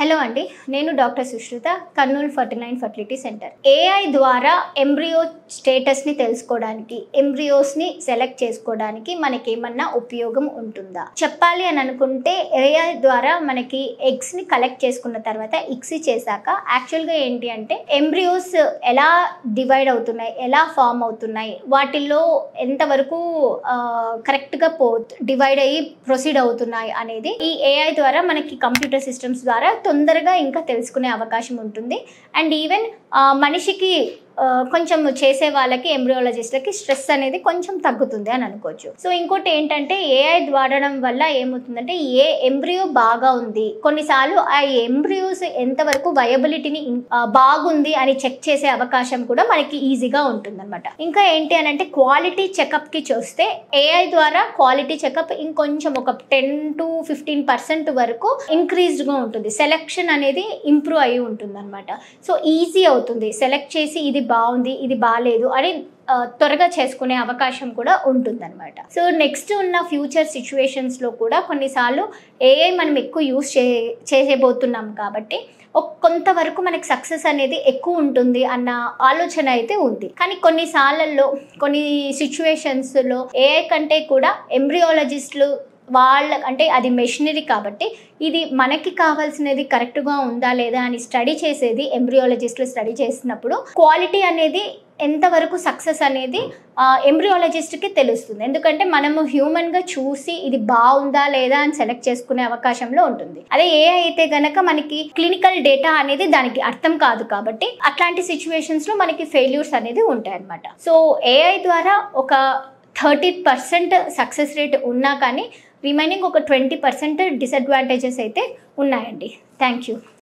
Hello అండి, నేను doctor Sushruta, Kurnool 49 fertility centre. AI ద్వారా ఎంబ్రియో స్టేటస్ని తెలుసుకోవడానికి, ఎంబ్రియోస్ని సెలెక్ట్ చేసుకోవడానికి మనకి ఏమన్నా ఉపయోగం ఉంటుందా? చెప్పాలి అని అనుకుంటే ఏఐ ద్వారా మనకి ఎగ్స్ని కలెక్ట్ చేసుకున్న తర్వాత ఇక్సీ చేశాక యాక్చువల్గా ఏంటి అంటే ఎంబ్రియోస్ ఎలా డివైడ్ అవుతున్నాయి, ఎలా ఫామ్ అవుతున్నాయి, వాటిల్లో ఎంతవరకు కరెక్ట్గా డివైడ్ అయ్యి ప్రొసీడ్ అవుతున్నాయి అనేది ఈ ఏఐ ద్వారా మనకి కంప్యూటర్ సిస్టమ్స్ ద్వారా తొందరగా ఇంకా తెలుసుకునే అవకాశం ఉంటుంది. అండ్ ఈవెన్ మనిషికి కొంచెం చేసే వాళ్ళకి ఎంబ్రియాలజిస్ట్లకి స్ట్రెస్ అనేది కొంచెం తగ్గుతుంది అని అనుకోవచ్చు. సో ఇంకోటి ఏంటంటే ఏఐ వాడడం వల్ల ఏమవుతుందంటే ఏ ఎంబ్రియో బాగా ఉంది, కొన్నిసార్లు ఆ ఎంబ్రియోస్ ఎంతవరకు వయబిలిటీని బాగుంది అని చెక్ చేసే అవకాశం కూడా మనకి ఈజీగా ఉంటుంది అనమాట. ఇంకా ఏంటి అని అంటే క్వాలిటీ చెకప్కి చూస్తే ఏఐ ద్వారా క్వాలిటీ చెకప్ ఇంకొంచెం ఒక 10 to 15% వరకు ఇంక్రీజ్డ్గా ఉంటుంది. సెలెక్షన్ అనేది ఇంప్రూవ్ అయ్యి ఉంటుంది అనమాట. సో ఈజీ అవుతుంది, సెలెక్ట్ చేసి ఇది బాగుంది ఇది బాగాలేదు అని త్వరగా చేసుకునే అవకాశం కూడా ఉంటుందన్నమాట. సో నెక్స్ట్ ఉన్న ఫ్యూచర్ సిచ్యువేషన్స్లో కూడా కొన్నిసార్లు ఏఐ మనం ఎక్కువ యూస్ చేయబోతున్నాం కాబట్టి కొంతవరకు మనకి సక్సెస్ అనేది ఎక్కువ ఉంటుంది అన్న ఆలోచన అయితే ఉంది. కానీ కొన్నిసార్లలో కొన్ని సిచ్యువేషన్స్లో ఏఐ కంటే కూడా ఎంబ్రియాలజిస్టులు అంటే అది మెషినరీ కాబట్టి ఇది మనకి కావాల్సినది కరెక్ట్గా ఉందా లేదా అని స్టడీ చేసేది ఎంబ్రియాలజిస్టులు స్టడీ చేసినప్పుడు క్వాలిటీ అనేది ఎంతవరకు సక్సెస్ అనేది ఎంబ్రియాలజిస్ట్కి తెలుస్తుంది. ఎందుకంటే మనము హ్యూమన్గా చూసి ఇది బాగుందా లేదా అని సెలెక్ట్ చేసుకునే అవకాశంలో ఉంటుంది. అదే ఏఐ అయితే గనక మనకి క్లినికల్ డేటా అనేది దానికి అర్థం కాదు కాబట్టి అట్లాంటి సిచ్యువేషన్స్లో మనకి ఫెయిల్యూర్స్ అనేది ఉంటాయి అన్నమాట. సో ఏఐ ద్వారా ఒక 30% సక్సెస్ రేట్ ఉన్నా కానీ రిమైనింగ్ ఒక 20% డిసడ్వాంటేజెస్ అయితే ఉన్నాయండి. Thank you.